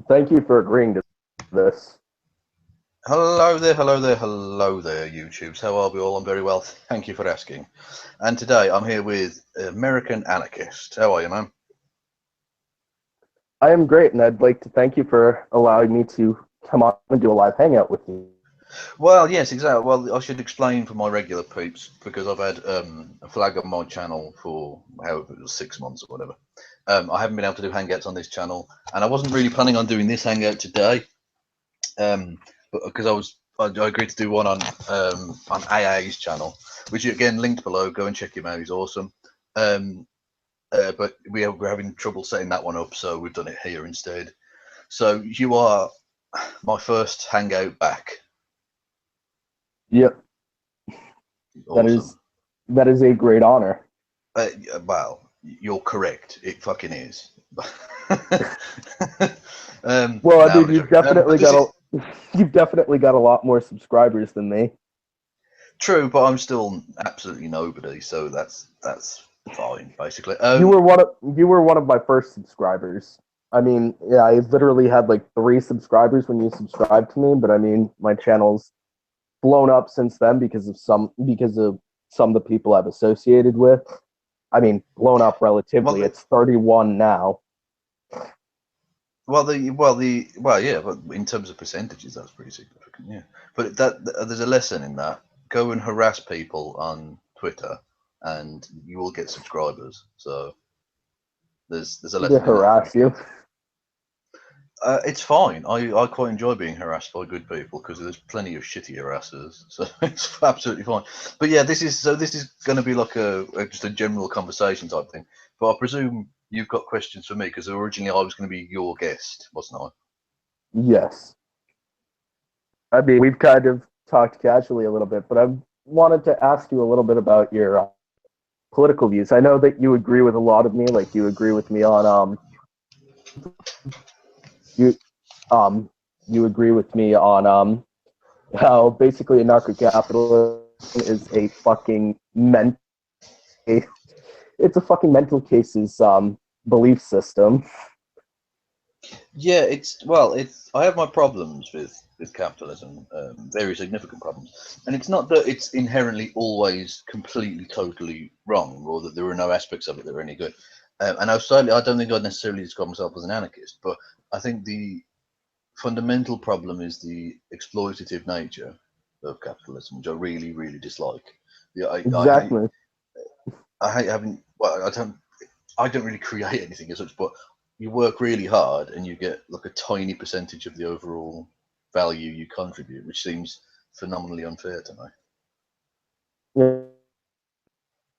Thank you for agreeing to this. Hello there, hello there, hello there, YouTubes. How are we all? I'm very well, thank you for asking. And today I'm here with American Anarchist. How are you, man? I am great, and I'd like to thank you for allowing me to come on and do a live hangout with you. Well, yes, exactly. Well, I should explain for my regular peeps because I've had a flag on my channel for however it was 6 months or whatever. I haven't been able to do hangouts on this channel, and I wasn't really planning on doing this hangout today, but because I agreed to do one on AA's channel, which again linked below. Go and check him out; he's awesome. But we're having trouble setting that one up, so we've done it here instead. So you are my first hangout back. Yep, Awesome. that is a great honor. Well, you're correct. It fucking is. Well, I now mean, you've definitely got a lot more subscribers than me. true, but I'm still absolutely nobody, so that's fine, basically. You were one of my first subscribers. I mean, yeah, I literally had like 3 subscribers when you subscribed to me, but I mean, my channel's blown up since then because of some of the people I've associated with. I mean, blown up relatively. It's 31 now. Well, yeah, but in terms of percentages, that's pretty significant, yeah. But there's a lesson in that. Go and harass people on Twitter, and you will get subscribers. So there's a To lesson in that, I harass think. you. It's fine. I quite enjoy being harassed by good people because there's plenty of shitty harassers, so it's absolutely fine. But yeah, this is going to be like just a general conversation type thing. But I presume you've got questions for me because originally I was going to be your guest, wasn't I? Yes. I mean, we've kind of talked casually a little bit, but I wanted to ask you a little bit about your political views. I know that you agree with a lot of me, like you agree with me on you you agree with me on how basically anarcho-capitalism is a fucking it's a fucking mental case's belief system. Yeah, I have my problems with capitalism, very significant problems, and it's not that it's inherently always completely totally wrong, or that there are no aspects of it that are any good. And I don't think I'd necessarily describe myself as an anarchist, but I think the fundamental problem is the exploitative nature of capitalism, which I really, really dislike. Yeah, Exactly. I hate having. Well, I don't really create anything as such, but you work really hard and you get like a tiny percentage of the overall value you contribute, which seems phenomenally unfair to me. Yeah.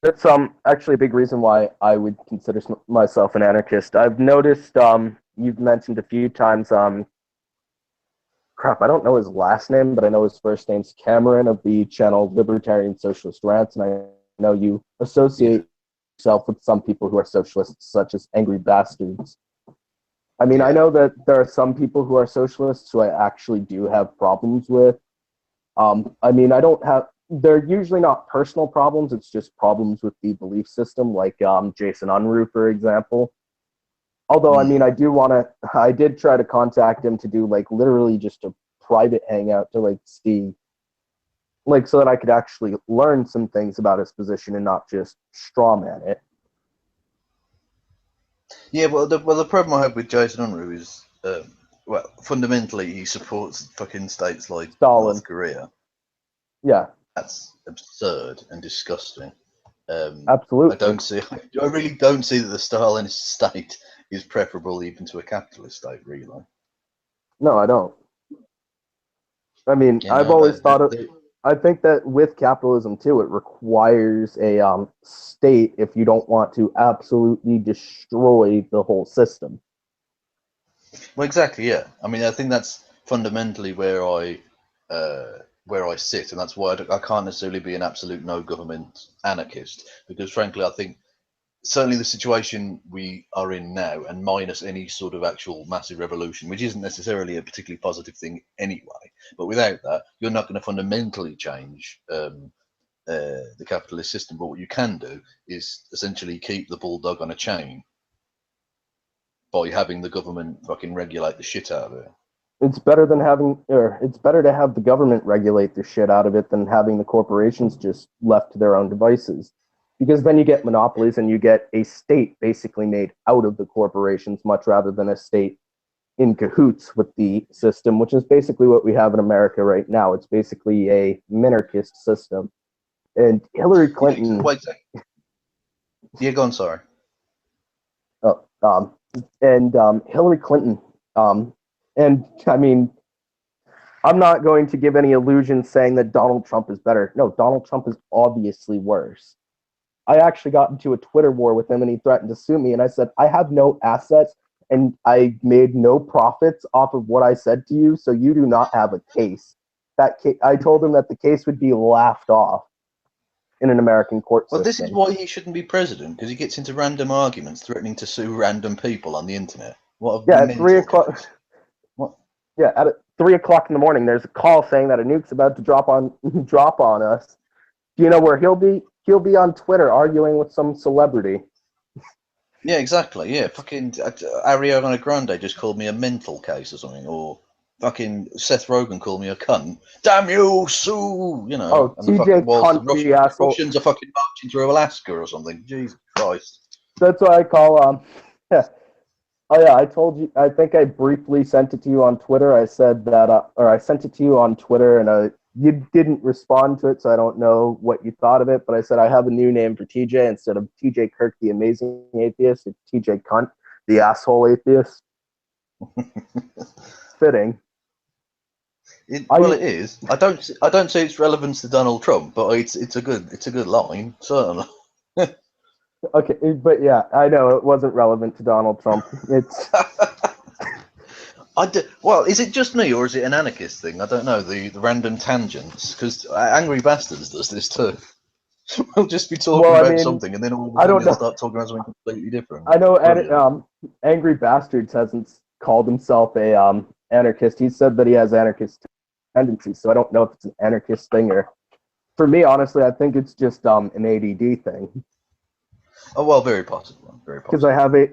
That's actually a big reason why I would consider myself an anarchist. I've noticed you've mentioned a few times crap, I don't know his last name, but I know his first name's Cameron of the channel Libertarian Socialist Rants, and I know you Yeah, associate yourself with some people who are socialists, such as angry bastards. I mean, I yeah, know that there are some people who are socialists who I actually do have problems with. I mean, I don't have. They're usually not personal problems. It's just problems with the belief system, like Jason Unruh, for example. Although, I mean, mm. I did try to contact him to do like literally just a private hangout to like see, like, so that I could actually learn some things about his position and not just strawman it. Yeah. The problem I have with Jason Unruh is, well, fundamentally he supports fucking states like Stalin. North Korea. Yeah, That's absurd and disgusting. absolutely. I really don't see that the Stalinist state is preferable even to a capitalist state, really. No, I don't. I mean, You I've know, always thought of. I think that with capitalism too, it requires a state if you don't want to absolutely destroy the whole system. well, exactly, yeah. I mean, I think that's fundamentally where I sit, and that's why I can't necessarily be an absolute no government anarchist because, frankly, I think certainly the situation we are in now, and minus any sort of actual massive revolution, which isn't necessarily a particularly positive thing anyway, but without that, you're not going to fundamentally change the capitalist system. But what you can do is essentially keep the bulldog on a chain. by having the government fucking regulate the shit out of it. It's better than having, or it's better to have the government regulate the shit out of it than having the corporations just left to their own devices. Because then you get monopolies and you get a state basically made out of the corporations, much rather than a state in cahoots with the system, which is basically what we have in America right now. It's basically a minarchist system. And Hillary Clinton. Wait a second. Yeah, go on, sorry. Oh, and Hillary Clinton. And I mean, I'm not going to give any illusion saying that Donald Trump is better. No, Donald Trump is obviously worse. I actually got into a Twitter war with him and he threatened to sue me. And I said, I have no assets and I made no profits off of what I said to you. So you do not have a case. I told him that the case would be laughed off in an American court system. Well, this is why he shouldn't be president, because he gets into random arguments threatening to sue random people on the internet. What a at 3 o'clock. What? Yeah, at 3 o'clock in the morning, there's a call saying that a nuke's about to drop on us. Do you know where he'll be? He'll be on Twitter arguing with some celebrity. Yeah, exactly. Yeah, fucking Ariana Grande just called me a mental case or something, or fucking Seth Rogen called me a cunt. Damn you, Sue! You know. Oh, TJ Country asshole. Russians are fucking marching through Alaska or something. Jesus Christ. That's what I call Oh yeah, I told you. I think I briefly sent it to you on Twitter. I said that, or I sent it to you on Twitter, and you didn't respond to it, so I don't know what you thought of it. But I said I have a new name for TJ instead of TJ Kirk, the amazing atheist. It's TJ Cunt, the asshole atheist. Fitting. It is. I don't say its relevance to Donald Trump, but it's a good line, certainly. Okay, but yeah, I know it wasn't relevant to Donald Trump. It's. Well, is it just me or is it an anarchist thing? I don't know. The random tangents, because Angry Bastards does this too. We'll just be talking about something, and then all of a sudden we'll start talking about something completely different. I know. Angry Bastards hasn't called himself a anarchist. He said that he has anarchist tendencies, so I don't know if it's an anarchist thing or. For me, honestly, I think it's just an ADD thing. Oh well, very possible. Very possible.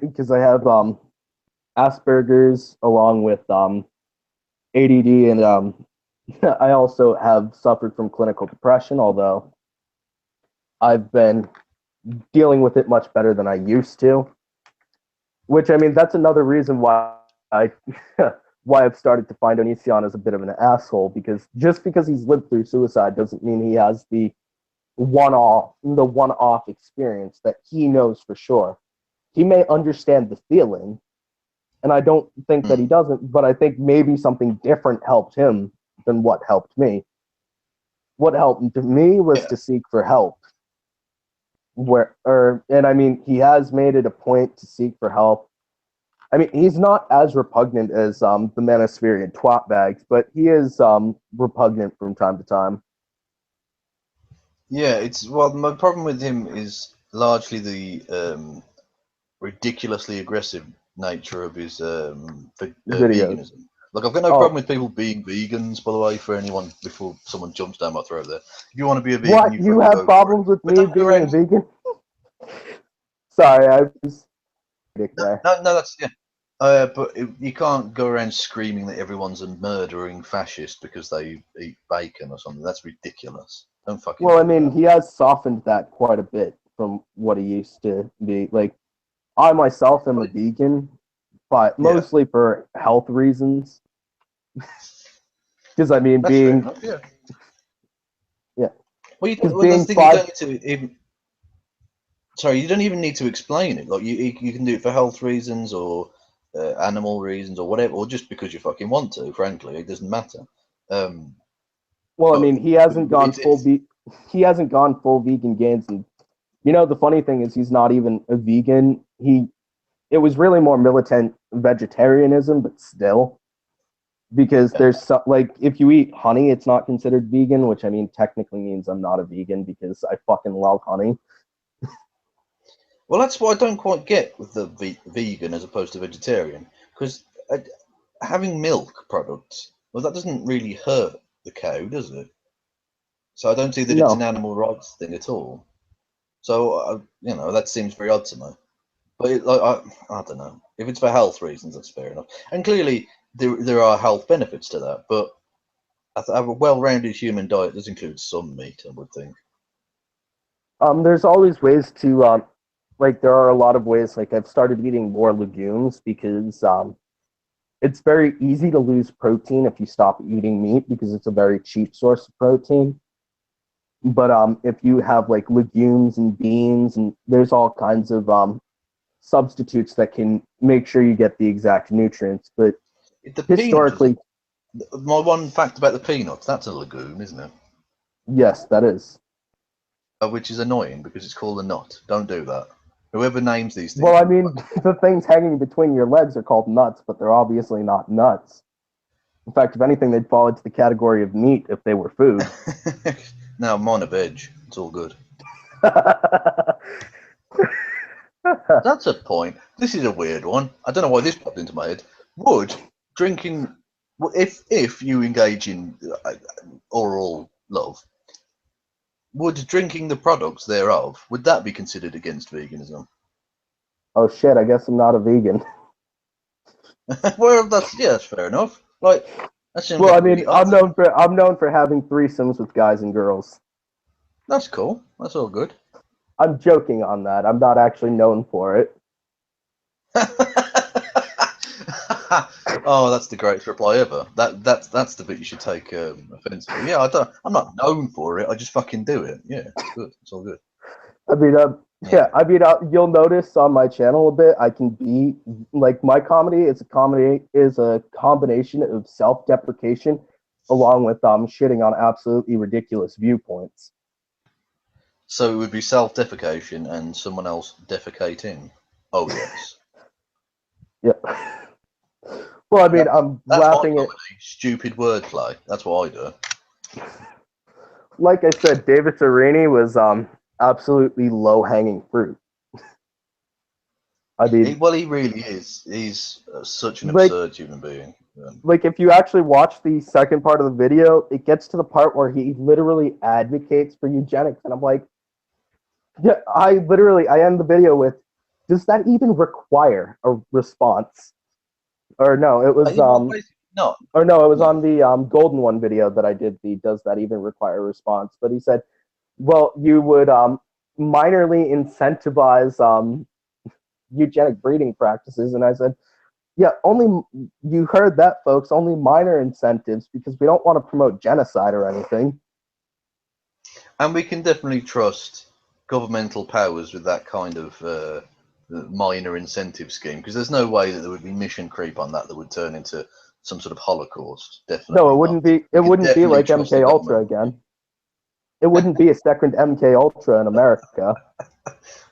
Because I have Asperger's along with ADD, and I also have suffered from clinical depression. Although I've been dealing with it much better than I used to. Which, I mean, that's another reason why why I've started to find Onision as a bit of an asshole, because just because he's lived through suicide doesn't mean he has the one-off experience that he knows for sure. He may understand the feeling, and I don't think that he doesn't, but I think maybe something different helped him than what helped me. What helped me was to seek for help. And I mean, he has made it a point to seek for help. I mean, he's not as repugnant as the Manosphere twat bags, but he is repugnant from time to time. Yeah, my problem with him is largely the ridiculously aggressive nature of his veganism. Like, I've got no problem with people being vegans, by the way, for anyone, before someone jumps down my throat there. If you want to be a vegan, you have problems with me being a vegan? Sorry, I was... No, that's... Yeah. But you can't go around screaming that everyone's a murdering fascist because they eat bacon or something. That's ridiculous. Don't fucking. Well, I mean, he has softened that quite a bit from what he used to be. Like, I myself am a vegan, but mostly for health reasons. Because I mean, that's being enough, yeah. Well, you don't need to even. Sorry, you don't even need to explain it. Like, you can do it for health reasons or animal reasons or whatever, or just because you fucking want to. Frankly, it doesn't matter. Well, I mean, he hasn't gone full vegan gains, and you know the funny thing is he's not even a vegan. It was really more militant vegetarianism, but still, because there's like if you eat honey, it's not considered vegan, which I mean technically means I'm not a vegan because I fucking love honey. Well, that's what I don't quite get with the vegan as opposed to vegetarian, because having milk products, well, that doesn't really hurt the cow, does it? So I don't see that it's an animal rights thing at all. So, that seems very odd to me. But I don't know. If it's for health reasons, that's fair enough. And clearly, there are health benefits to that. But a well-rounded human diet does include some meat, I would think. There's always ways to like there are a lot of ways. Like I've started eating more legumes because it's very easy to lose protein if you stop eating meat because it's a very cheap source of protein. But if you have like legumes and beans and there's all kinds of substitutes that can make sure you get the exact nutrients. But The peanuts, historically, my one fact about the peanuts, that's a legume, isn't it? yes, that is. Which is annoying because it's called a nut. Don't do that. Whoever names these things. Well, I mean, the things hanging between your legs are called nuts, but they're obviously not nuts. In fact, if anything, they'd fall into the category of meat if they were food. No, I'm on a veg. It's all good. That's a point. This is a weird one. I don't know why this popped into my head. Would drinking, if you engage in oral love, would drinking the products thereof, would that be considered against veganism? Oh shit! I guess I'm not a vegan. Well, that's fair enough. Like that seems Well, like I a really mean, I'm known for having threesomes with guys and girls. That's cool. That's all good. I'm joking on that. I'm not actually known for it. Oh, that's the greatest reply ever. That's the bit you should take offense to. Yeah, I'm not known for it. I just fucking do it. Yeah, it's good. It's all good. I mean, yeah. I mean, you'll notice on my channel a bit. I can be like my comedy is a combination of self-deprecation along with shitting on absolutely ridiculous viewpoints. So it would be self-defecation and someone else defecating. Oh yes. Yeah. Well, I mean, I'm That's my laughing at. comedy. Stupid wordplay. That's what I do. Like I said, David Serini was absolutely low-hanging fruit. I mean, Well, he really is. He's such an like absurd human being. Yeah. like if you actually watch the second part of the video, it gets to the part where he literally advocates for eugenics, and I'm like, yeah, I end the video with, does that even require a response? Or no, it was No. or no, it was on the golden one video that I did. The does that even require a response? But he said, well, you would minorly incentivize eugenic breeding practices, and I said, yeah, only you heard that, folks. Only minor incentives because we don't want to promote genocide or anything. And we can definitely trust governmental powers with that kind of minor incentive scheme because there's no way that there would be mission creep on that would turn into some sort of Holocaust. Definitely. No, it wouldn't be. It wouldn't be like MK Ultra again. It wouldn't be a second MK Ultra in America.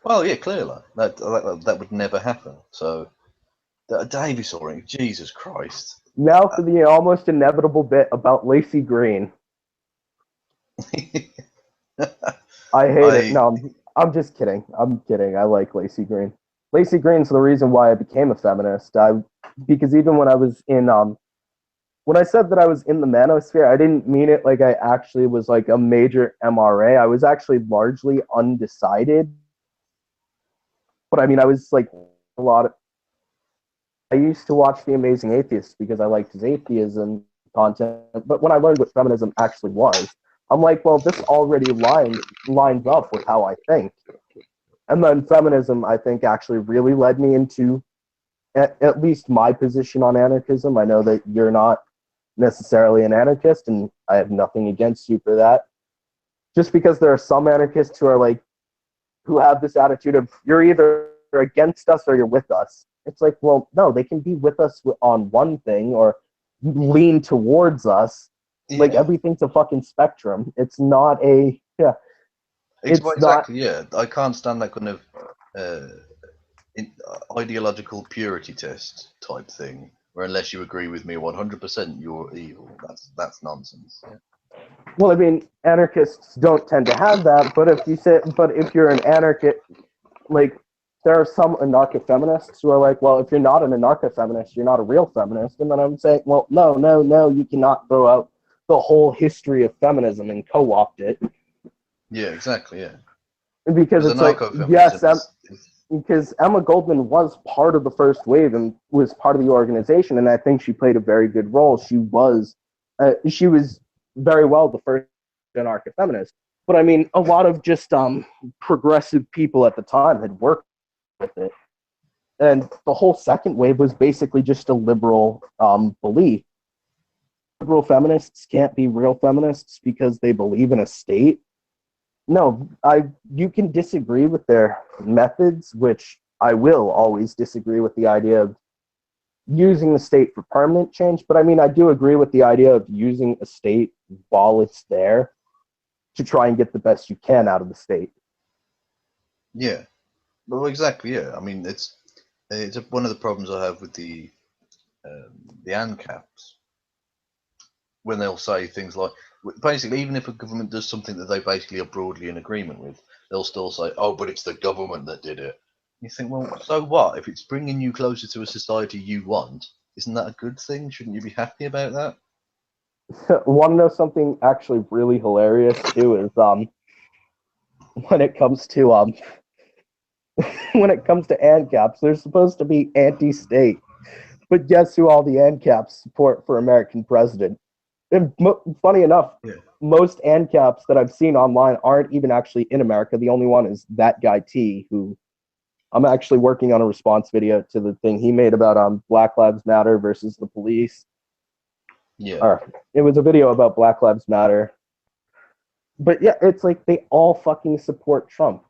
Well, yeah, clearly that would never happen. So, Davey Soaring, Jesus Christ. Now for the almost inevitable bit about Lacey Green. I hate it. No, I'm just kidding. I'm kidding. I like Lacey Green. Lacey Green's the reason why I became a feminist. Because even when I was in when I said that I was in the manosphere, I didn't mean it like I actually was like a major MRA. I was actually largely undecided. But I mean, I was like a lot of. I used to watch The Amazing Atheist because I liked his atheism content. But when I learned what feminism actually was, I'm like, well, this already lines up with how I think. And then feminism, I think, actually really led me into at least my position on anarchism. I know that you're not necessarily an anarchist, and I have nothing against you for that. Just because there are some anarchists who are like, who have this attitude of, you're either against us or you're with us. It's like, well, no, they can be with us on one thing or lean towards us. Yeah. Like, everything's a fucking spectrum. It's not a, yeah. Exactly, yeah. I can't stand that kind of ideological purity test type thing, where unless you agree with me 100%, you're evil. That's nonsense. Yeah. Well, I mean, anarchists don't tend to have that, but if you're an anarchist, like, there are some anarcho-feminists who are like, well, if you're not an anarcho-feminist, you're not a real feminist. And then I'm saying, well, no, you cannot throw out the whole history of feminism and co-opt it. Yeah, exactly, yeah. Because it's like, yes, because Emma Goldman was part of the first wave and was part of the organization, and I think she played a very good role. She was very well the first anarcho-feminist. But I mean, a lot of just progressive people at the time had worked with it, and the whole second wave was basically just a liberal belief. Liberal feminists can't be real feminists because they believe in a state. No, you can disagree with their methods, which I will always disagree with the idea of using the state for permanent change. But I mean, I do agree with the idea of using a state while it's there to try and get the best you can out of the state. Yeah, well, exactly. Yeah, I mean, it's one of the problems I have with the ANCAPs when they'll say things like, basically, even if a government does something that they basically are broadly in agreement with, they'll still say, "Oh, but it's the government that did it." You think, well, so what? If it's bringing you closer to a society you want, isn't that a good thing? Shouldn't you be happy about that? Want to know something actually really hilarious too? Is when it comes to when it comes to ANCAPs, they're supposed to be anti-state, but guess who all the ANCAPs support for American president? And funny enough, Yeah. most ANCAPs that I've seen online aren't even actually in America. The only one is that guy T, who I'm actually working on a response video to the thing he made about Black Lives Matter versus the police. Yeah. Or it was a video about Black Lives Matter. But yeah, it's like they all fucking support Trump.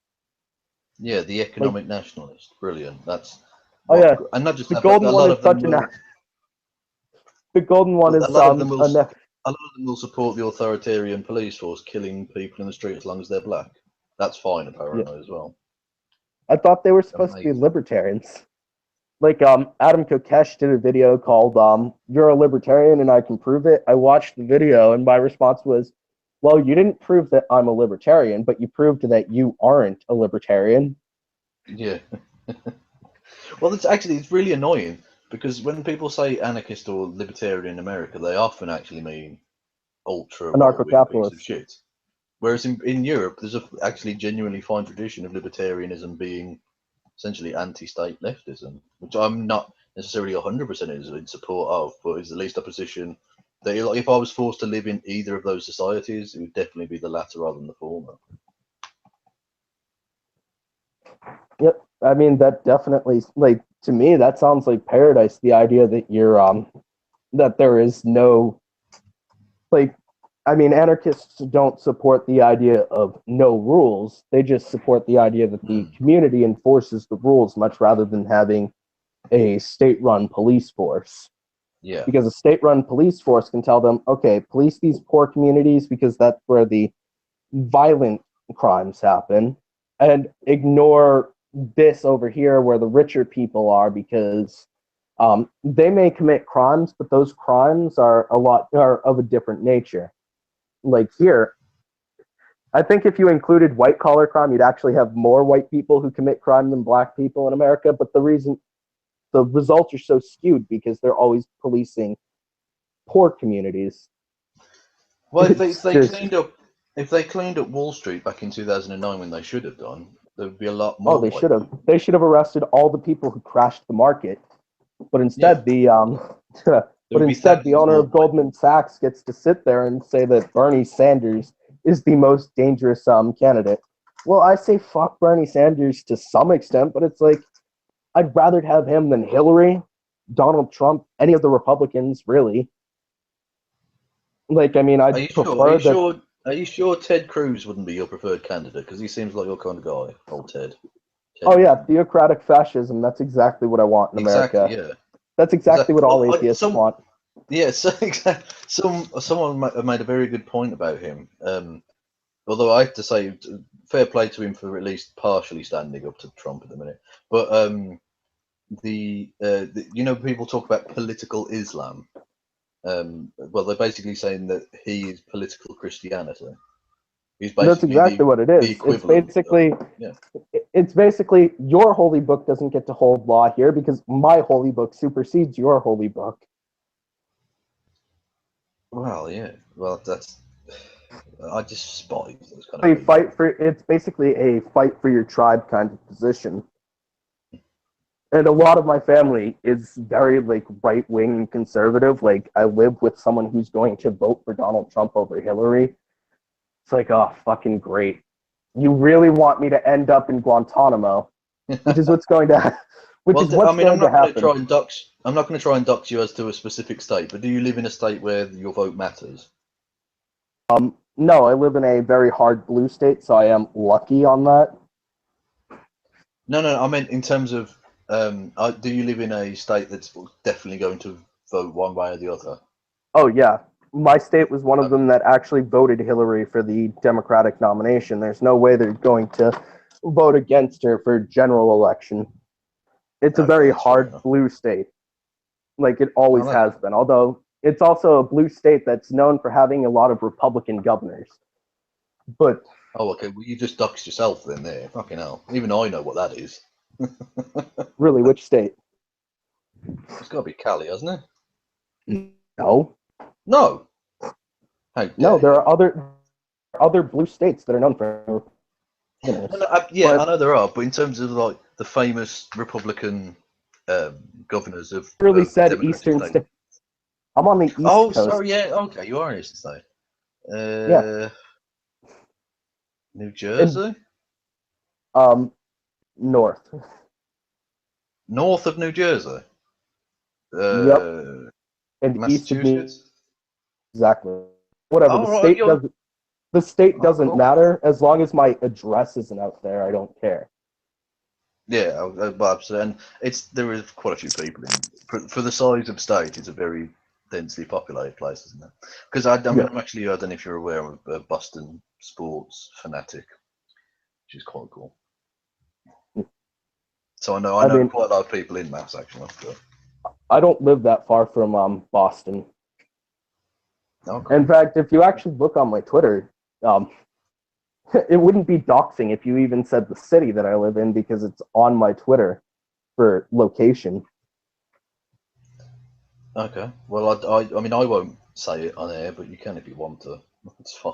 Yeah, the Like, economic nationalist. Brilliant. That's oh what, yeah, and not just the that, but golden a one lot is of them such an. will. The golden one A is lot of them will. A lot of them will support the authoritarian police force killing people in the street as long as they're black. That's fine, Yeah. apparently, as well. I thought they were supposed to be Amazing. libertarians. Like Adam Kokesh did a video called "You're a Libertarian and I Can Prove It." I watched the video and my response was, "Well, you didn't prove that I'm a libertarian, but you proved that you aren't a libertarian." Yeah. Well, it's really annoying because when people say anarchist or libertarian in America, they often actually mean ultra right wing piece of Anarcho-capitalist. shit. Whereas in Europe, there's a actually genuinely fine tradition of libertarianism being essentially anti-state leftism, which I'm not necessarily 100% in support of, but is at least a position that if I was forced to live in either of those societies, it would definitely be the latter rather than the former. Yep. I mean, that definitely, like, to me, that sounds like paradise. The idea that you're that there is no, like, I mean, anarchists don't support the idea of no rules. They just support the idea that the Mm. community enforces the rules much rather than having a state-run police force. Yeah, Because a state-run police force can tell them, okay, police these poor communities because that's where the violent crimes happen, and ignore this over here where the richer people are because they may commit crimes, but those crimes are of a different nature. Like here, I think if you included white collar crime, you'd actually have more white people who commit crime than black people in America. But the results are so skewed because they're always policing poor communities. well, if It's they just cleaned up Wall Street back in 2009 when they should have done, there would be a lot oh, more they should white have people. they should have arrested all the people who crashed the market. But Yeah, instead, there would be the thousands owner more of white Goldman Sachs gets to sit there and say that Bernie Sanders is the most dangerous candidate. Well, I say fuck Bernie Sanders to some extent, but it's like I'd rather have him than Hillary, Donald Trump, any of the Republicans, really. Like, I mean, Are I'd you sure? Are prefer you that. sure? Are you sure Ted Cruz wouldn't be your preferred candidate? Because he seems like your kind of guy, old Ted. Oh Ted yeah, man. theocratic fascism. That's exactly what I want in Exactly. America. Yeah. That's exactly Exactly. what all Well, atheists want. yeah. So exactly. Someone made a very good point about him. Although I have to say, fair play to him for at least partially standing up to Trump at the minute. But people talk about political Islam. Well, they're basically saying that he is political Christianity. He's That's basically exactly what it the is. equivalent of, yeah. It's basically your holy book doesn't get to hold law here because my holy book supersedes your holy book. Well, yeah. Well, I despise those kind of people. It's basically a fight for your tribe kind of position. And a lot of my family is very like right wing and conservative. Like I live with someone who's going to vote for Donald Trump over Hillary. It's like, oh, fucking great. You really want me to end up in Guantanamo, which is what's going to, which Well, is what's I mean, going to happen. I'm not going to try and dox you as to a specific state, but do you live in a state where your vote matters? No, I live in a very hard blue state, so I am lucky on that. No. I meant in terms of, do you live in a state that's definitely going to vote one way or the other? Oh yeah, my state was one of Okay. them that actually voted Hillary for the Democratic nomination. There's no way they're going to vote against her for general election. It's a Okay, very that's fair hard enough. blue state, like it Oh, always has been. Although it's also a blue state that's known for having a lot of Republican governors. But okay. Well, you just doxed yourself then there. Fucking hell. Even I know what that is. really, which state? It's got to be Cali, hasn't it? No, No. How no. dare There you? are other blue states that are known for governors. Yeah, I But know there are, but in terms of like the famous Republican governors really of said Democratic Eastern state. state. I'm on the East Oh, Coast. sorry, yeah, okay, you are in Eastern state. Yeah, Uh, New and Jersey, north. north of New Jersey, Yep, uh, and east of New Massachusetts. exactly. Whatever. Oh, right, you're. The state Oh, doesn't cool. matter as long as my address isn't out there. I don't care. Yeah, but and there is quite a few people in for the size of state. It's a very densely populated place, isn't it? Because I mean, Yeah. I don't know if you're aware of a Boston sports fanatic, which is quite cool. So I I know mean, quite a lot of people in Mass actually. But, I don't live that far from Boston. oh, In cool. fact, if you actually look on my Twitter, um, it wouldn't be doxing if you even said the city that I live in because it's on my Twitter for location. Okay. Well, I mean, I won't say it on air, but you can if you want to. It's fine.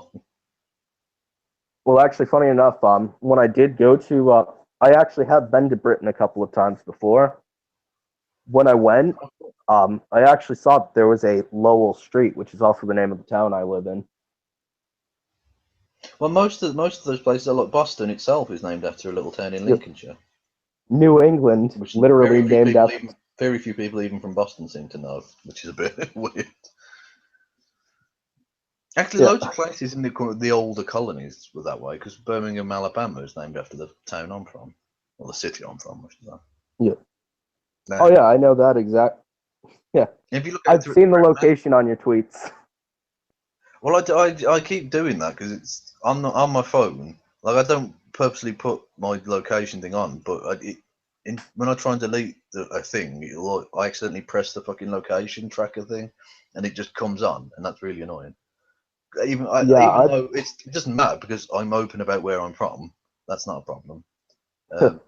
Well, actually, funny enough, when I did go to, I actually have been to Britain a couple of times before. When I went, I actually saw that there was a Lowell Street, which is also the name of the town I live in. Well, most of those places are like Boston itself is named after a little town in Yep. Lincolnshire, New England, which literally named after. very few people even from Boston seem to know, which is a bit weird. Actually, Yeah, loads of places in the older colonies were that way because Birmingham, Alabama is named after the town I'm from, or the city I'm from, I should say. yeah. Oh Now, yeah, I know that exact. Yeah, if you look out I've through seen the throughout location on your tweets. well, I keep doing that because it's on my phone. Like I don't purposely put my location thing on, but when I try and delete a thing, I accidentally press the fucking location tracker thing, and it just comes on, and that's really annoying. Even Yeah, though it doesn't matter because I'm open about where I'm from, that's not a problem. I, Um,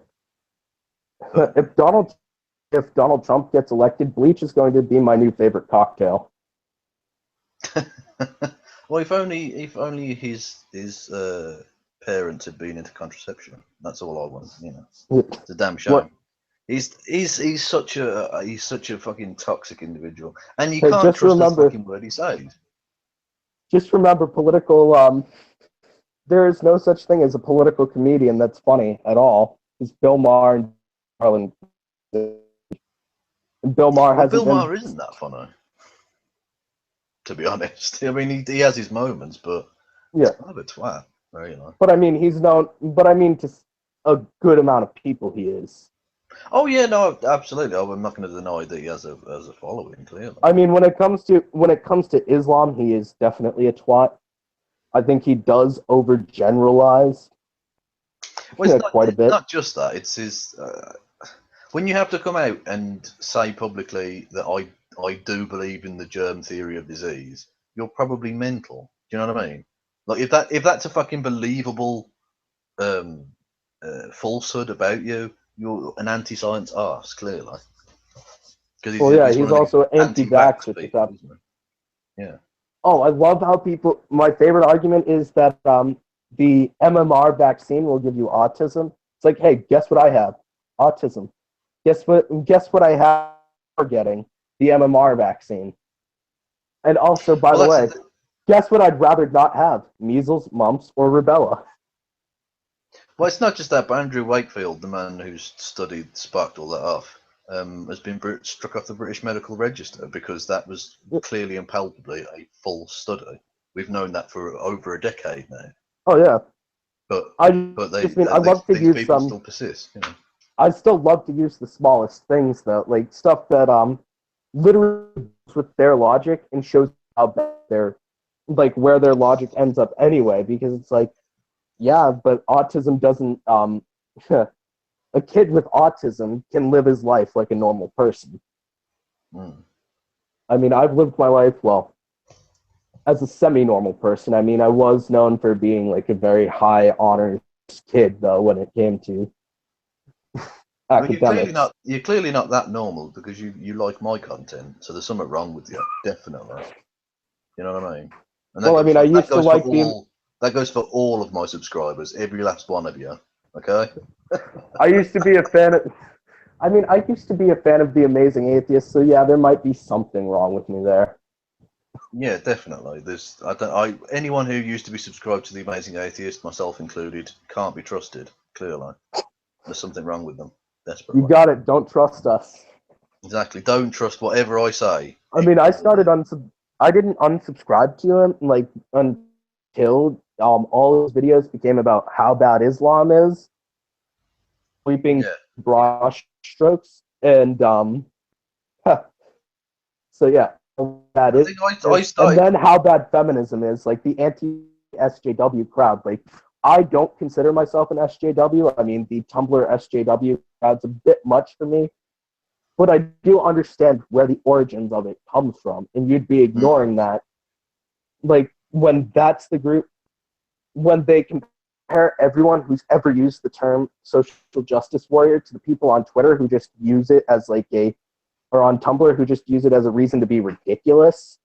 but if Donald Trump gets elected, bleach is going to be my new favorite cocktail. well, if only his parents had been into contraception. That's all I want. You know, it's a damn shame. What? He's such a fucking toxic individual, and you Hey, can't trust a fucking word he says. just remember, political. There is no such thing as a political comedian that's funny at all. Because Bill Maher and Harlan, and Bill Maher Well, hasn't Bill been. Maher isn't that funny, to be honest. I mean, he has his moments, but he's Yeah, kind of a twat. You know. but I mean, he's known. But I mean, to a good amount of people, he is. Oh yeah, no, absolutely. I'm not going to deny that he has a following. Clearly. I mean, when it comes to Islam, he is definitely a twat. I think he does overgeneralize Well, it's quite a bit. not just that. It's his. When you have to come out and say publicly that I do believe in the germ theory of disease, you're probably mental. Do you know what I mean? Like if that's a fucking believable um, falsehood about you, you're an anti-science arse, clearly. Because Well, yeah, he's one he's of these also anti-vax, anti-vax which is people, isn't he? Yeah. Oh, I love how people. My favorite argument is that the MMR vaccine will give you autism. It's like, hey, guess what I have? Autism. Guess what I have getting? The MMR vaccine. And also, by Well, the that's way, guess what I'd rather not have? Measles, mumps, or rubella. well, it's not just that, but Andrew Wakefield, the man who's sparked all that off, has been struck off the British Medical Register because that was clearly and palpably a false study. We've known that for over a decade now. Oh yeah. But I they just mean I love to these use people some. still persist. You know? I still love to use the smallest things though, like stuff that literally with their logic and shows how bad their like where their logic ends up anyway. Because it's like, yeah, but autism doesn't a kid with autism can live his life like a normal person. Mm. I mean, I've lived my life well as a semi-normal person. I mean, I was known for being like a very high honors kid though when it came to Well, academics. you're clearly not that normal because you like my content. So there's something wrong with you, definitely. You know what I mean? And Well, I mean, I that used to goes for like the all that goes for all of my subscribers, every last one of you. Okay? I used to be a fan of. I mean, I used to be a fan of The Amazing Atheist, so yeah, there might be something wrong with me there. Yeah, definitely. Anyone who used to be subscribed to the Amazing Atheist, myself included, can't be trusted. Clearly, there's something wrong with them. You Desperately. got it. Don't trust us. Exactly. Don't trust whatever I say. I mean, Ignore me. I didn't unsubscribe to him like until all his videos became about how bad Islam is, sweeping Yeah. broad strokes, and so yeah, how bad I it think I is, and started. then how bad feminism is, like the anti SJW crowd. Like, I don't consider myself an SJW. I mean, the Tumblr SJW crowd's a bit much for me, but I do understand where the origins of it comes from, and you'd be Mm. ignoring that. Like, when that's the group, when they compare everyone who's ever used the term social justice warrior to the people on Twitter who just use it as like or on Tumblr who just use it as a reason to be ridiculous.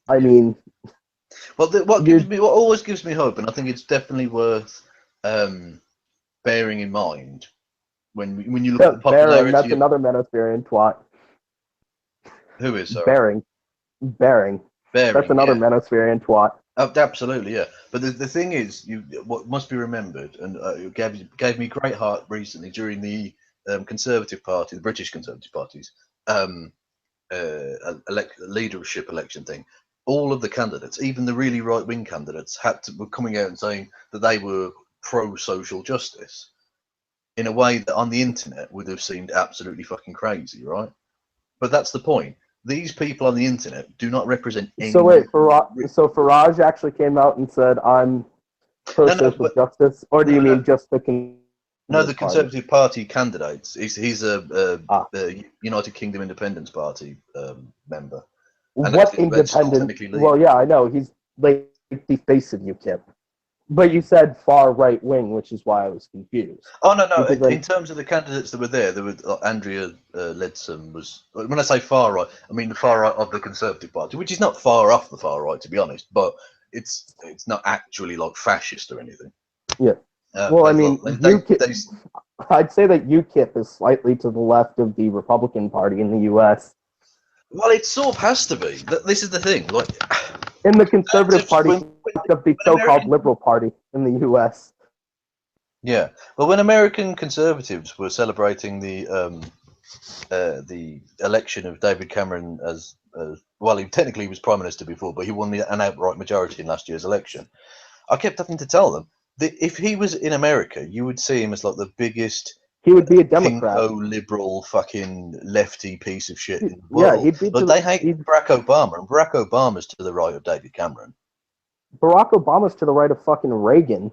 I Yeah. mean, Well, you what always gives me hope, and I think it's definitely worth um, bearing in mind when you look at the Bearing, popularity that's of another Manosphere twat. who is sorry Bearing, Bearing, that's bearing. another Yeah. Manosphere twat. Oh, absolutely, yeah. But the thing is, what must be remembered, and it gave me great heart recently during the Conservative Party, the British Conservative Party's um, leadership election thing. All of the candidates, even the really right wing candidates, were coming out and saying that they were pro social justice in a way that on the internet would have seemed absolutely fucking crazy, right? But that's the point. These people on the internet do not represent So anyone. wait, so Farage actually came out and said, "I'm pro No, no, social justice," or do no, you no. mean just the No, the Conservative Party? Conservative Party candidates. He's Ah, a United Kingdom Independence Party member, and what it's still independent? technically Well, legal. yeah, I know he's like the face of UKIP, but you said far right wing, which is why I was confused. Oh no, no. Because then, In terms of the candidates that were there were Andrea Leadsom was. When I say far right, I mean the far right of the Conservative Party, which is not far off the far right, to be honest. But it's not actually like fascist or anything. yeah. Well, I They've mean, got UKIP. I'd say that UKIP is slightly to the left of the Republican Party in the U.S. well, it sort of has to be. This is the thing. Like, And the Conservative Party of the when so-called American Liberal Party in the U.S. yeah, but when American conservatives were celebrating the election of David Cameron as well, he technically was prime minister before, but he won an outright majority in last year's election. I kept having to tell them that if he was in America, you would see him as like the biggest He would be a Democrat. pinko liberal fucking lefty piece of shit in the Yeah, world. he'd be Like to they hate Barack Obama, and Barack Obama's to the right of David Cameron. Barack Obama's to the right of fucking Reagan.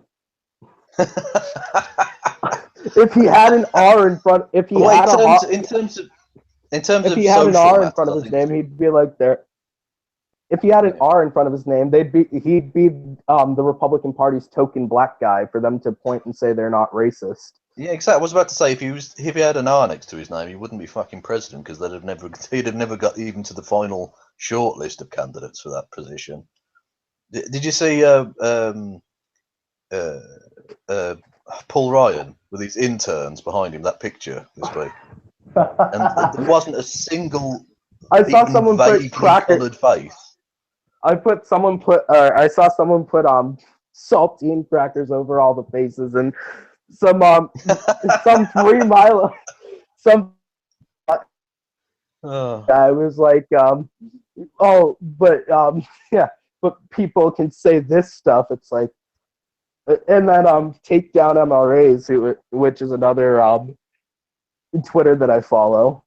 If he had an R in front, Well, in terms if of he had an social R in matters, front of I his think name, he'd be like there. If he had an yeah. R in front of his name, he'd be the Republican Party's token black guy for them to point and say they're not racist. Yeah, exactly. I was about to say if he had an R next to his name, he wouldn't be fucking president because he'd have never got even to the final short list of candidates for that position. Did you see uh, Paul Ryan with his interns behind him. That picture this week, and there wasn't a single I saw even someone put vaguely cracker. coloured face. I saw someone put saltine crackers over all the faces, and some some 3 Mile some Oh. guy was like oh, but yeah, but people can say this stuff. It's like, and then take down MRAs, which is another Twitter that I follow.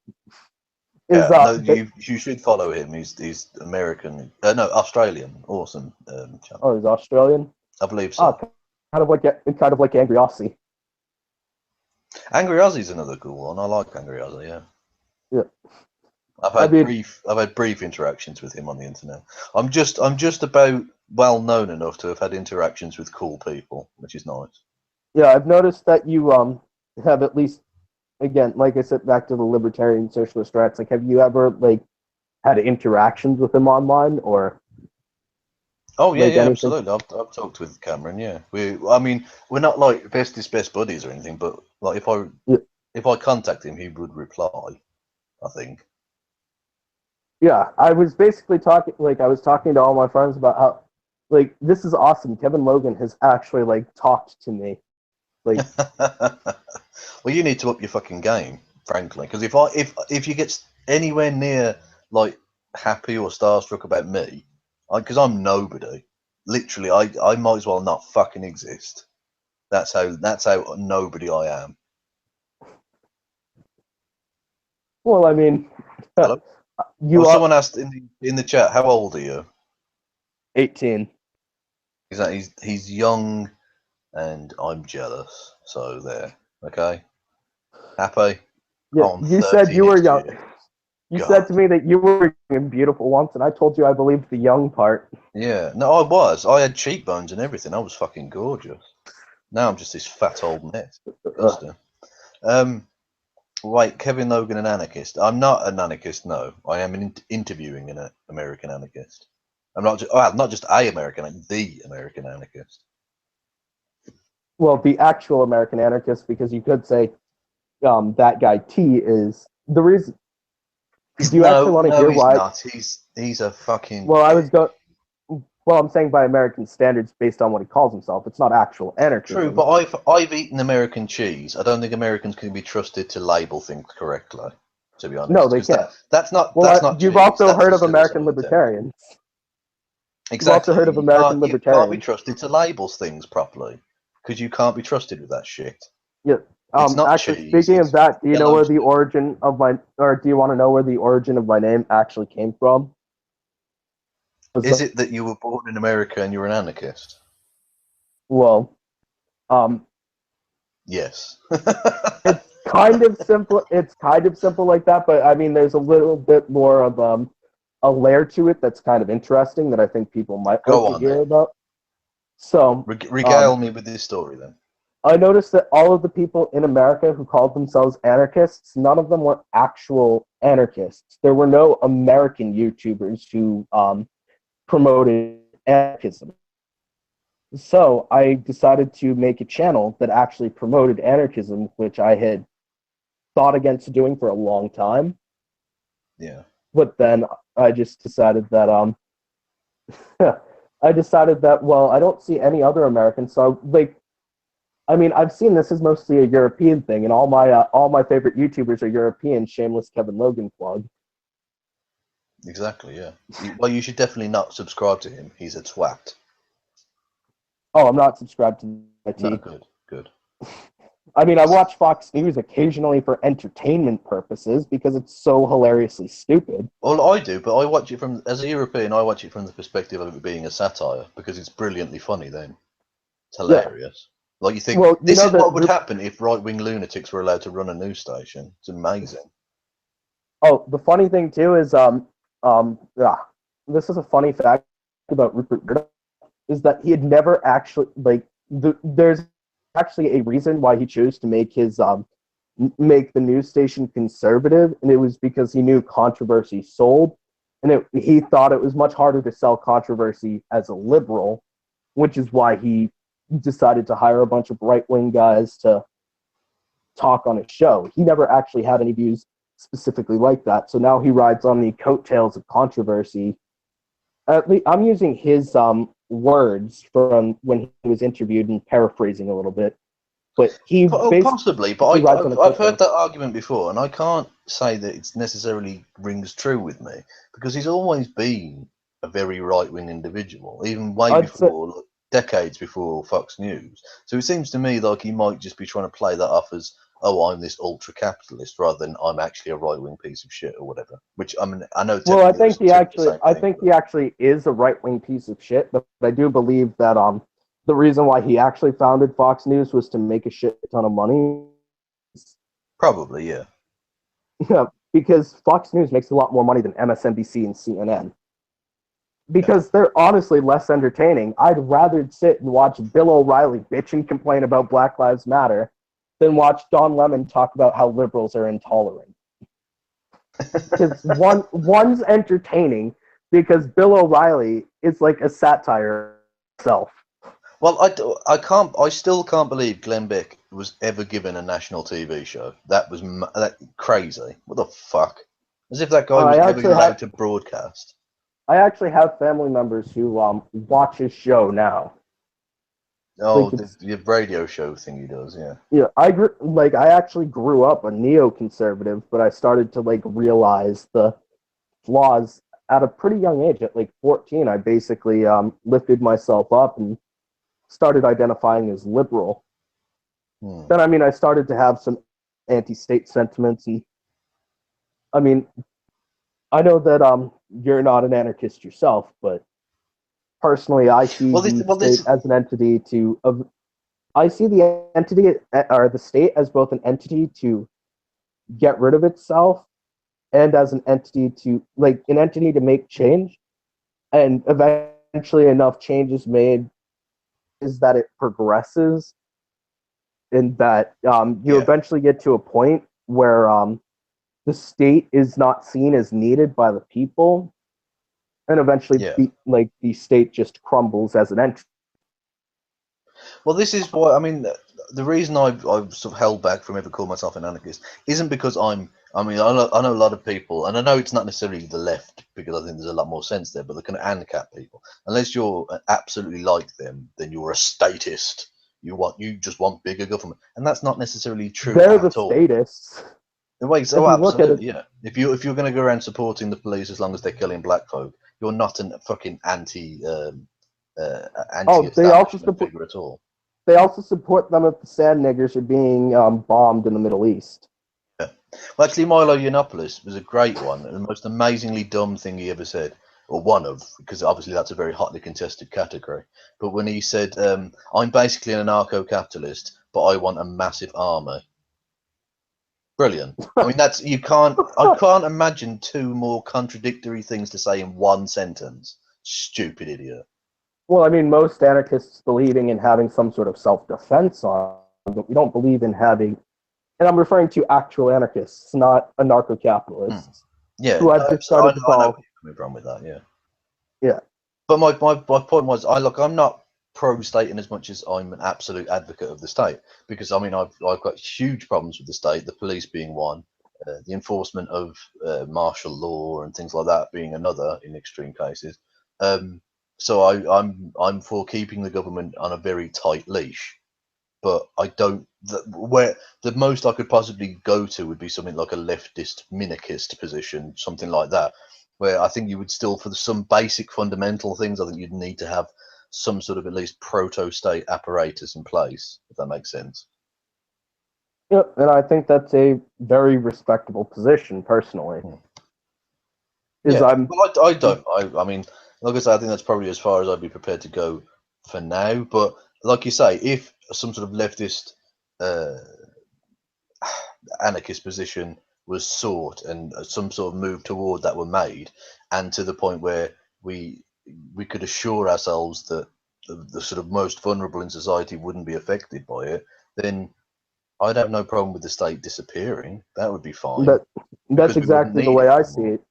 Is Yeah, no, you should follow him. He's American, no, Australian. Awesome channel. Oh, he's Australian. I believe so. Kind of like Angry Aussie. Angry Aussie's another cool one. I like Angry Aussie. Yeah. Yeah. I've had brief interactions with him on the internet. I'm just about well known enough to have had interactions with cool people, which is nice. Yeah, I've noticed that you have at least, again, like I said, back to the libertarian socialist rats. Like, have you ever like had interactions with him online or? Oh yeah, like yeah, anything? absolutely. I've talked with Cameron. Yeah, I mean, we're not like best buddies or anything, but like if I contact him, he would reply. I think. Yeah, I was basically talking. Like, I was talking to all my friends about how, like, this is awesome. Kevin Logan has actually like talked to me. Like, well, you need to up your fucking game, frankly, because if you get anywhere near like happy or starstruck about me, because I'm nobody. Literally, I might as well not fucking exist. That's how nobody I am. well, I mean, Hello. you are Someone asked in the chat, how old are you? 18. He's young, and I'm jealous. So there, okay. Happy. Yeah, I'm you 30 said you were next young. year. You God. said to me that you were young and beautiful once, and I told you I believed the young part. Yeah, no, I was. I had cheekbones and everything. I was fucking gorgeous. Now I'm just this fat old mess. Disgusting. Wait, Kevin Logan, an anarchist? I'm not an anarchist. No, I am interviewing an American anarchist. I'm not just a American, the American anarchist. Well, the actual American anarchist, because you could say that guy T is the reason. Do you actually want to hear he's why? not. He's a fucking. Well, I'm saying by American standards, based on what he calls himself, it's not actual anarchism. True, but I've eaten American cheese. I don't think Americans can be trusted to label things correctly. To be honest, No, they can't. That's not. Well, that's not. you've cheese, also that's heard a of American suicide attempt. libertarians. Exactly. You've also heard of American You can't be libertarians. trusted to label things properly because you can't be trusted with that shit. Yeah. It's not Actually, cheese. speaking It's of that, do you know yellow where the cheese. origin of my, or do you want to know where the origin of my name actually came from? Is it that you were born in America and you're an anarchist? Well, Yes. it's kind of simple. It's kind of simple like that, but I mean, there's a little bit more of a layer to it that's kind of interesting that I think people might Go like to on hear then. about. So, Regale me with this story then. I noticed that all of the people in America who called themselves anarchists, none of them were actual anarchists. There were no American YouTubers who promoted anarchism. So I decided to make a channel that actually promoted anarchism, which I had thought against doing for a long time. Yeah. But then I just decided that well, I don't see any other Americans. So like, I mean, I've seen this is mostly a European thing, and all my favorite YouTubers are European. Shameless Kevin Logan plug. Exactly. Yeah. Well, you should definitely not subscribe to him. He's a twat. Oh, I'm not subscribed to IT. No, good. I mean, I watch Fox News occasionally for entertainment purposes because it's so hilariously stupid. Well, I do, but I watch it from as a European. I watch it from the perspective of it being a satire because it's brilliantly funny. Then it's hilarious. Yeah. Like you think, well, this is what would happen if right-wing lunatics were allowed to run a news station. It's amazing. Oh, the funny thing too is yeah, this is a funny fact about Rupert Murdoch is that he had never actually there's actually a reason why he chose to make his make the news station conservative, and it was because he knew controversy sold, and he thought it was much harder to sell controversy as a liberal, which is why he decided to hire a bunch of right-wing guys to talk on his show. He never actually had any views specifically like that. So now he rides on the coattails of controversy. At least I'm using his words from when he was interviewed and paraphrasing a little bit. But he possibly, but I've heard that argument before, and I can't say that it necessarily rings true with me because he's always been a very right-wing individual, even before, decades before Fox News. So it seems to me like he might just be trying to play that off as, oh, I'm this ultra-capitalist, rather than I'm actually a right-wing piece of shit or whatever. Which I mean, I know. Well, I think he actually is a right-wing piece of shit, but I do believe that the reason why he actually founded Fox News was to make a shit ton of money. Probably, yeah. Yeah, because Fox News makes a lot more money than MSNBC and CNN. Because they're honestly less entertaining. I'd rather sit and watch Bill O'Reilly bitch and complain about Black Lives Matter than watch Don Lemon talk about how liberals are intolerant. Because one's entertaining because Bill O'Reilly is like a satire itself. Well, I still can't believe Glenn Beck was ever given a national TV show. That was crazy. What the fuck? As if that guy was ever allowed to broadcast. I actually have family members who watch his show now. Oh, the radio show thing he does, yeah. Yeah, I actually grew up a neoconservative, but I started to realize the flaws at a pretty young age. At 14, I basically lifted myself up and started identifying as liberal. Then, I started to have some anti-state sentiments, and I know that you're not an anarchist yourself, but personally, I see the state as an entity I see the entity or the state as both an entity to get rid of itself and as an entity to make change, and eventually enough change is made is that it progresses, and that you eventually get to a point where the state is not seen as needed by the people, and eventually the state just crumbles as an entity. Well, this is why the reason I've sort of held back from ever calling myself an anarchist isn't because I know a lot of people, and I know it's not necessarily the left because I think there's a lot more sense there, but the kind of ANCAP people, unless you're absolutely like them, then you're a statist. You just want bigger government, and that's not necessarily true. They're the statists. Wait, so absolutely, yeah. If you're going to go around supporting the police as long as they're killing black folk, you're not a fucking anti-establishment figure at all. They also support them if the sand niggers are being bombed in the Middle East. Yeah. Well, actually, Milo Yiannopoulos was a great one, and the most amazingly dumb thing he ever said, or one of, because obviously that's a very hotly contested category. But when he said, "I'm basically an anarcho-capitalist, but I want a massive army." Brilliant. I mean, I can't imagine two more contradictory things to say in one sentence. Stupid idiot. Well, most anarchists believing in having some sort of self-defense but we don't believe in having, and I'm referring to actual anarchists, not anarcho-capitalists. Yeah, who have decided to call. Coming from with that, yeah. Yeah. But my point was, I'm not pro-state in as much as I'm an absolute advocate of the state, because I've got huge problems with the state, the police being one, the enforcement of martial law and things like that being another in extreme cases. So I'm for keeping the government on a very tight leash, but I don't. Where the most I could possibly go to would be something like a leftist minarchist position, something like that, where I think you would still, for some basic fundamental things, I think you'd need to have some sort of at least proto-state apparatus in place, if that makes sense. Yeah, and I think that's a very respectable position, personally. Yeah, I don't. I mean, like I say, I think that's probably as far as I'd be prepared to go for now. But like you say, if some sort of leftist anarchist position was sought and some sort of move toward that were made, and to the point where we could assure ourselves that the sort of most vulnerable in society wouldn't be affected by it, then I'd have no problem with the state disappearing. That would be fine. That's exactly the way I see it.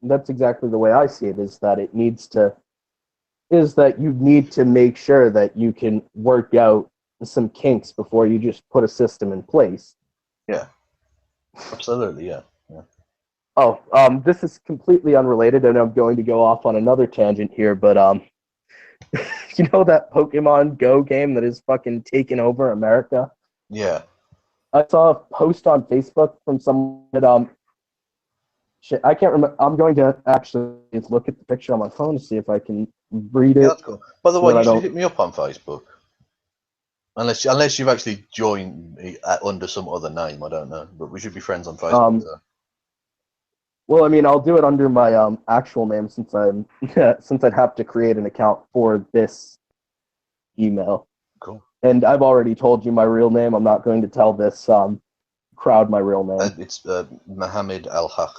That's exactly the way I see it, is that it needs to, is that you need to make sure that you can work out some kinks before you just put a system in place. Yeah, absolutely. Yeah. Oh, this is completely unrelated, and I'm going to go off on another tangent here, but you know that Pokemon Go game that is fucking taking over America? Yeah. I saw a post on Facebook from someone that shit, I can't remember. I'm going to actually look at the picture on my phone to see if I can read Yeah, it that's cool. By the so way, that I you should don't. hit me up on Facebook. Unless you've actually joined me under some other name, I don't know. But we should be friends on Facebook. Um, So. well, I mean, I'll do it under my actual name since I'm since I'd have to create an account for this email. Cool. And I've already told you my real name. I'm not going to tell this crowd my real name. It's Mohammed Al Haq.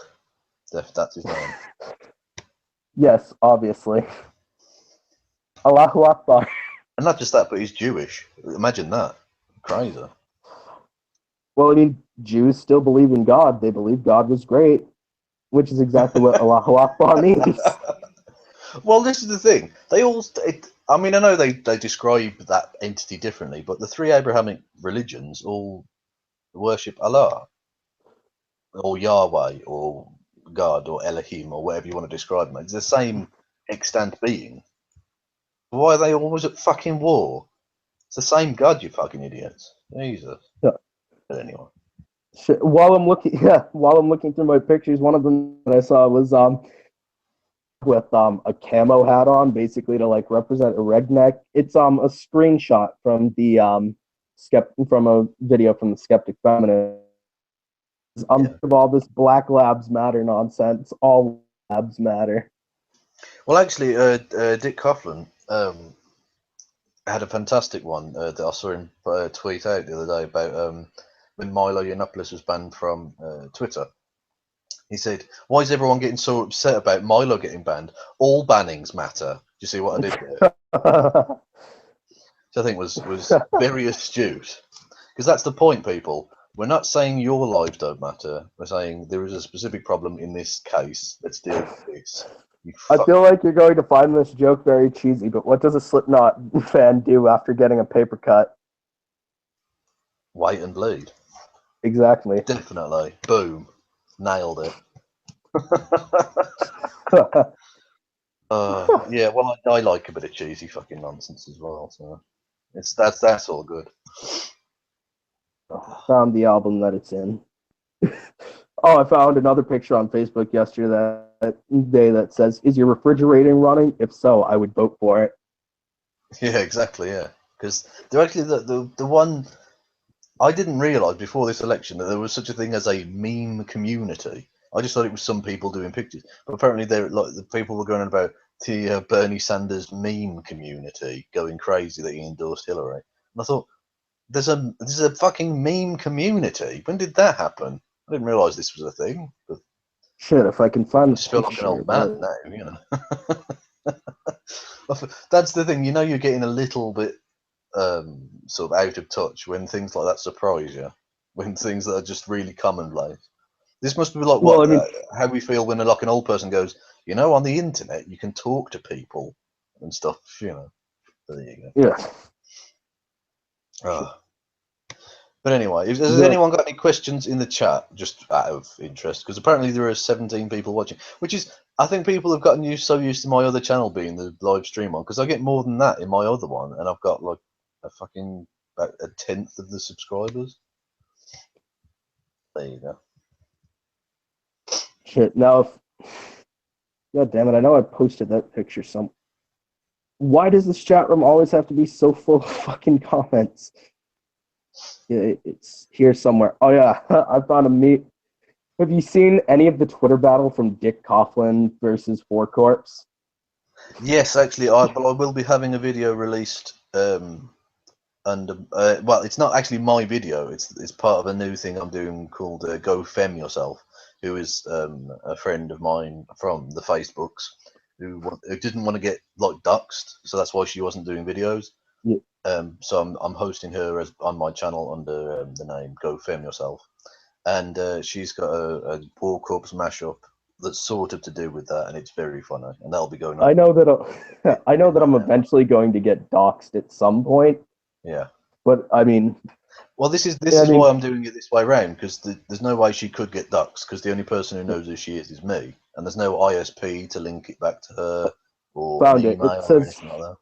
That's his name. Yes, obviously. Allahu Akbar. And not just that, but he's Jewish. Imagine that. Crazy. Well, I mean, Jews still believe in God. They believe God was great, which is exactly what Allahu Akbar means. Well, this is the thing. They all. I mean, I know they describe that entity differently, but the three Abrahamic religions all worship Allah or Yahweh or God or Elohim or whatever you want to describe them. It's the same extant being. Why are they always at fucking war? It's the same God, you fucking idiots. Jesus. Yeah. But anyway. While I'm looking, while I'm looking through my pictures, one of them that I saw was with a camo hat on, basically to like represent a redneck. It's a screenshot from the from a video from the Skeptic Feminist. Yeah. Of all this Black Labs Matter nonsense, all labs matter. Well, actually, Dick Coughlin had a fantastic one that I saw him tweet out the other day about when Milo Yiannopoulos was banned from Twitter. He said, "Why is everyone getting so upset about Milo getting banned? All bannings matter." Do you see what I did there? Which I think was very astute, because that's the point, people. We're not saying your lives don't matter. We're saying there is a specific problem in this case. Let's deal with this. I feel like you're going to find this joke very cheesy, but what does a Slipknot fan do after getting a paper cut? Wait and bleed. Exactly. Definitely. Boom. Nailed it. Yeah, well, I like a bit of cheesy fucking nonsense as well. So that's all good. Found the album that it's in. Oh, I found another picture on Facebook yesterday that says, "Is your refrigerator running? If so, I would vote for it." Yeah, exactly. Yeah, because they're actually the one I didn't realise before this election that there was such a thing as a meme community. I just thought it was some people doing pictures, but apparently they're like the people were going on about the Bernie Sanders meme community going crazy that he endorsed Hillary. And I thought there's a fucking meme community. When did that happen? I didn't realise this was a thing. But Shit, if I can find I the just feel like an picture. old man now, you know. That's the thing, you know, you're getting a little bit sort of out of touch when things like that surprise you, when things that are just really commonplace. This must be like Well, what I mean, how we feel when like an old person goes, you know, on the internet you can talk to people and stuff, you know. There you yeah. go. But anyway, has The, anyone got any questions in the chat, just out of interest? Because apparently there are 17 people watching, which is, I think people have gotten so used to my other channel being the live stream on, because I get more than that in my other one, and I've got like a fucking about a tenth of the subscribers. There you go. shit. Now, God damn it, I know I posted that picture some. Why does this chat room always have to be so full of fucking comments? Yeah, it's here somewhere. Oh yeah, I found a meme. Have you seen any of the Twitter battle from Dick Coughlin versus Four Corps? Yes, actually, I will be having a video released. And well, it's not actually my video. It's part of a new thing I'm doing called "Go Fem Yourself," who is a friend of mine from the Facebooks who didn't want to get like doxxed, so that's why she wasn't doing videos. Yeah. So I'm hosting her on my channel under the name "Go Fem Yourself," and she's got a Poor Corpse mashup that's sort of to do with that, and it's very funny, and that'll be going up. I know that I know that I'm eventually going to get doxxed at some point, Yeah. but I mean, Well, this is I mean, why I'm doing it this way round, because there's no way she could get ducks, because the only person who knows who she is me, and there's no ISP to link it back to her or an found it. email It or says anything like that.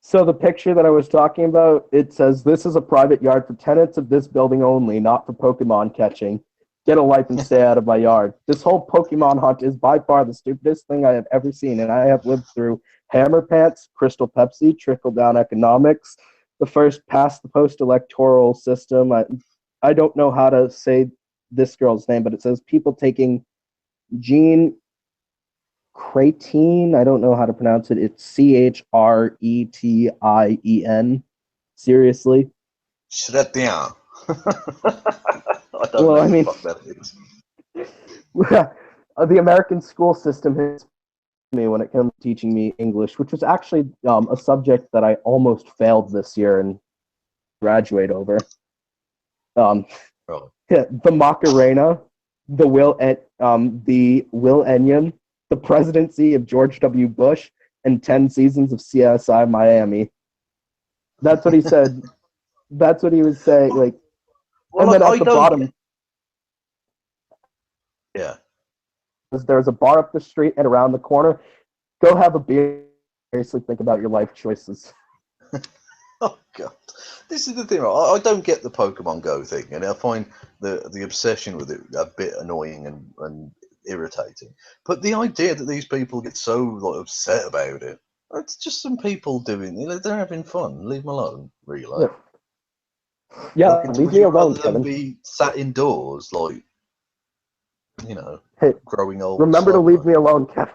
so. The picture that I was talking about, it says this is a private yard for tenants of this building only, not for Pokemon catching. Get a life and stay out of my yard. This whole Pokemon hunt is by far the stupidest thing I have ever seen, and I have lived through Hammer Pants, Crystal Pepsi, trickle down economics, the first past the post electoral system. I don't know how to say this girl's name, but it says people taking gene creatine. I don't know how to pronounce it. It's CHRETIEN. Seriously. Chrétien. I don't Well, know I what mean, the fuck that is. the American school system has me when it comes to teaching me English, which was actually a subject that I almost failed this year and graduate over. Right. The Macarena, the Will Enyon, the presidency of George W. Bush, and 10 seasons of CSI Miami. That's what he said. That's what he would say. Like, Well, and like, then I at the don't. bottom, Yeah. there's a bar up the street and around the corner. Go have a beer. Seriously, think about your life choices. Oh god, this is the thing. I don't get the Pokemon Go thing, and I find the obsession with it a bit annoying and irritating. But the idea that these people get so like upset about it, it's just some people doing. They're having fun. Leave them alone, really. Yeah, Like, leave would me you alone, rather them Kevin. be sat indoors, like Hey, growing old remember to leave slowly? me alone, Kevin.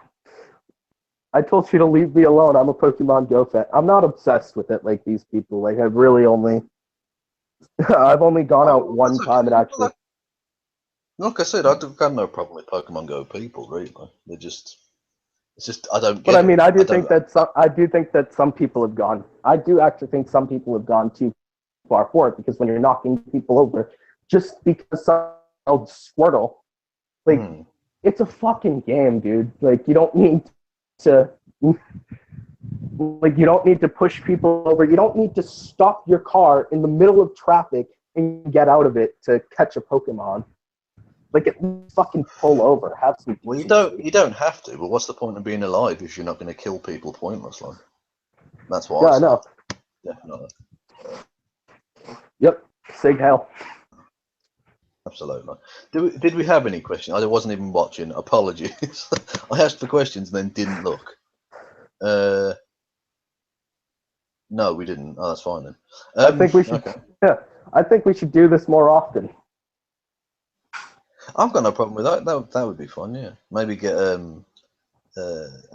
I told you to leave me alone. I'm a Pokemon Go fan. I'm not obsessed with it like these people. Like I've really only, I've only gone out Oh, one that's time and okay. Well, actually. like I said, I've got no problem with Pokemon Go people. Really, they're just. It's just I don't But I get mean, it. I do I don't. think that I do think that some people have gone. I do actually think some people have gone too far for it because when you're knocking people over, just because some Squirtle, like it's a fucking game, dude. Like you don't need to. Like you don't need to push people over. You don't need to stop your car in the middle of traffic and get out of it to catch a Pokemon. Like at least fucking pull over. Have some Well, decency. you don't have to. But what's the point of being alive if you're not going to kill people pointlessly? That's what Yeah, I I say. know. Definitely, Yep. Sig hell. absolutely. Did we have any questions? I wasn't even watching. Apologies. I asked for questions and then didn't look. No, we didn't. Oh, that's fine then. I think we should. Okay. Yeah, I think we should do this more often. I've got no problem with that. That would be fun. Yeah, maybe get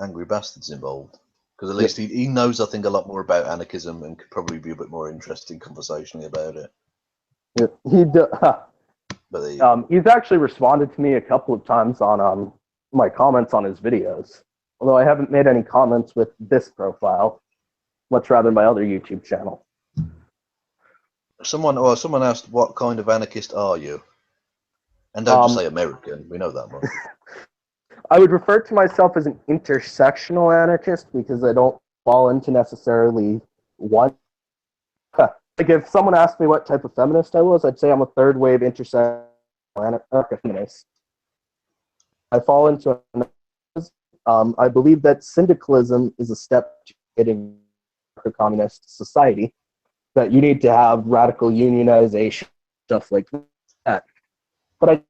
Angry Bastards involved because at least he knows I think a lot more about anarchism and could probably be a bit more interesting conversationally about it. Yeah, But he's actually responded to me a couple of times on my comments on his videos. Although I haven't made any comments with this profile, much rather my other YouTube channel. someone asked, "What kind of anarchist are you?" And don't just say American. We know that much. I would refer to myself as an intersectional anarchist because I don't fall into necessarily one. Like if someone asked me what type of feminist I was, I'd say I'm a third wave intersectional anarcho-feminist. I fall into I believe that syndicalism is a step to getting a communist society, that you need to have radical unionization, stuff like that. But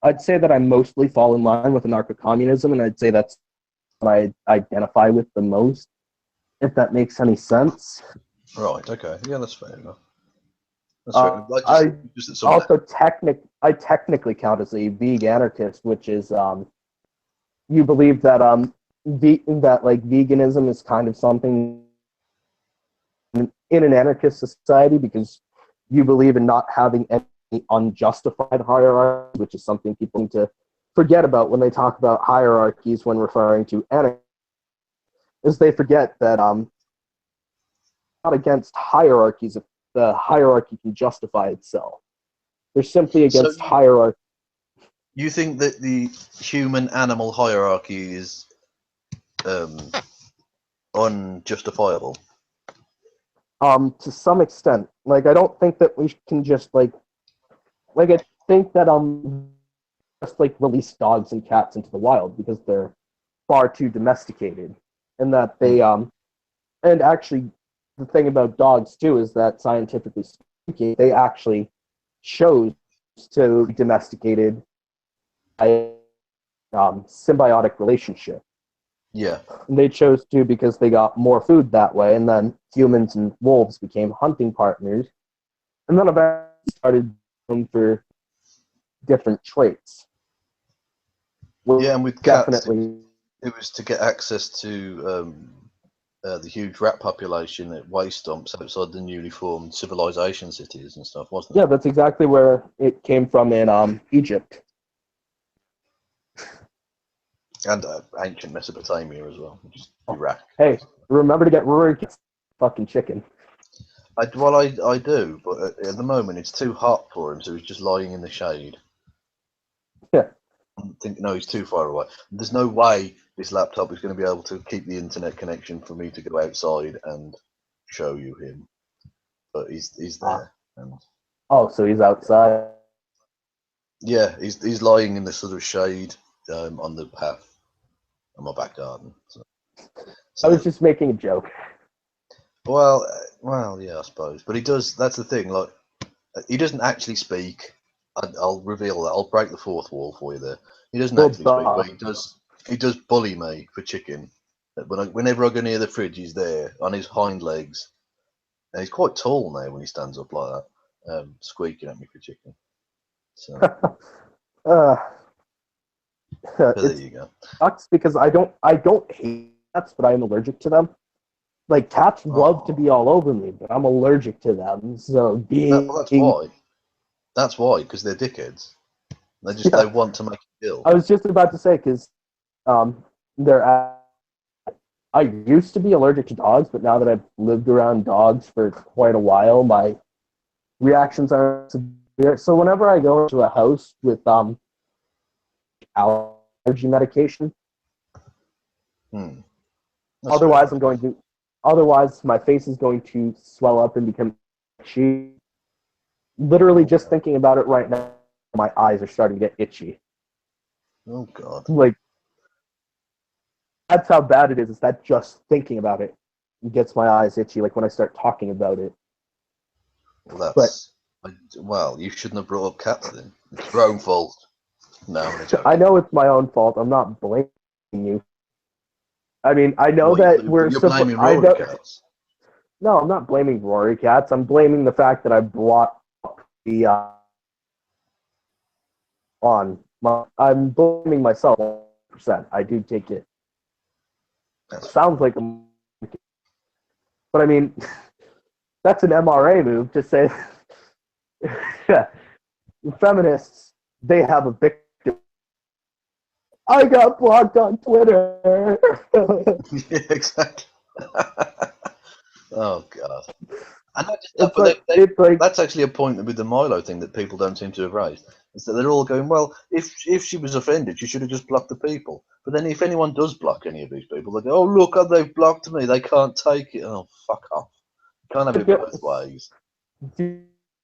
I'd say that I mostly fall in line with anarcho-communism, and I'd say that's what I identify with the most, if that makes any sense. Right. Okay. Yeah, that's fair enough. That's fair enough. I just also technically count as a vegan anarchist, which is you believe that that like veganism is kind of something in an anarchist society because you believe in not having any unjustified hierarchy, which is something people need to forget about when they talk about hierarchies when referring to anarchy, is they forget that not against hierarchies if the hierarchy can justify itself. They're simply so against hierarchy. You think that the human-animal hierarchy is unjustifiable? To some extent. Like, I don't think that we can just I think that just like release dogs and cats into the wild because they're far too domesticated, and that they and actually the thing about dogs too is that scientifically speaking, they actually chose to be domesticated by symbiotic relationship. Yeah. And they chose to because they got more food that way, and then humans and wolves became hunting partners, and then eventually started going for different traits. Yeah, and with cats, Definitely. it was to get access to the huge rat population at waste dumps outside the newly formed civilization cities and stuff, wasn't Yeah, it? that's exactly where it came from in Egypt. And ancient Mesopotamia as well, which is Iraq. Hey, remember to get Rory fucking chicken. I do, but at the moment it's too hot for him, so he's just lying in the shade. Yeah. I think no, he's too far away. There's no way this laptop is going to be able to keep the internet connection for me to go outside and show you him. But he's there. And Oh, so he's outside. yeah, he's lying in the sort of shade on the path on my back garden. I was just making a joke. Well, yeah, I suppose. But he does. That's the thing. Like, he doesn't actually speak. I'll reveal that. I'll break the fourth wall for you there. He doesn't Well, actually speak, but he does. He does bully me for chicken. Whenever I go near the fridge, he's there on his hind legs, and he's quite tall now when he stands up like that, squeaking at me for chicken. So, uh, so there it you go. sucks because I don't hate cats, but I'm allergic to them. Like cats love to be all over me, but I'm allergic to them. So That's why. That's why, because they're dickheads. They want to make you ill. I was just about to say because they're. I used to be allergic to dogs, but now that I've lived around dogs for quite a while, my reactions are severe. So whenever I go into a house with allergy medication, otherwise I'm going to. Otherwise, my face is going to swell up and become itchy. Literally, just thinking about it right now, my eyes are starting to get itchy. Oh God! Like that's how bad it is. Is that just thinking about it gets my eyes itchy? Like when I start talking about it. Well, you shouldn't have brought up cats then. It's your own fault. No, I'm joking. I know it's my own fault. I'm not blaming you. I mean, I know that you're blaming Rory cats. No, I'm not blaming Rory cats. I'm blaming the fact that I brought up the on. I'm blaming myself 100%. I do take it. Sounds like a, but I mean, that's an MRA move to say. Feminists, they have a victim. I got blocked on Twitter. Yeah, exactly. Oh God! And not just that, but that's actually a point with the Milo thing that people don't seem to have raised. Is that they're all going, well, if she was offended, she should have just blocked the people. But then if anyone does block any of these people, they go, oh look, they've blocked me. They can't take it. Oh, fuck off! You can't have it both ways.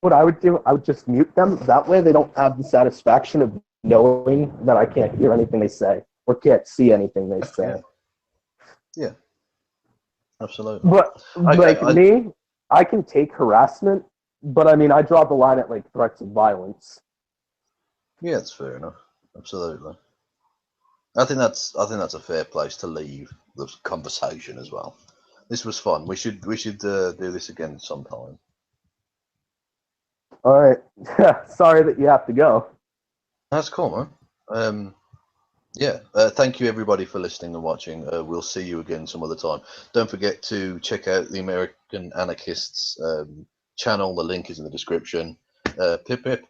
What I would do, I would just mute them. That way, they don't have the satisfaction of knowing that I can't hear anything they say or can't see anything they say. Yeah. Absolutely. But me, I can take harassment, but I mean, I draw the line at like threats of violence. Yeah, that's fair enough. Absolutely. I think that's a fair place to leave the conversation as well. This was fun. We should do this again sometime. All right. Sorry that you have to go. That's cool, man. Yeah. Thank you everybody for listening and watching. We'll see you again some other time. Don't forget to check out the American Anarchists channel. The link is in the description. Pip pip.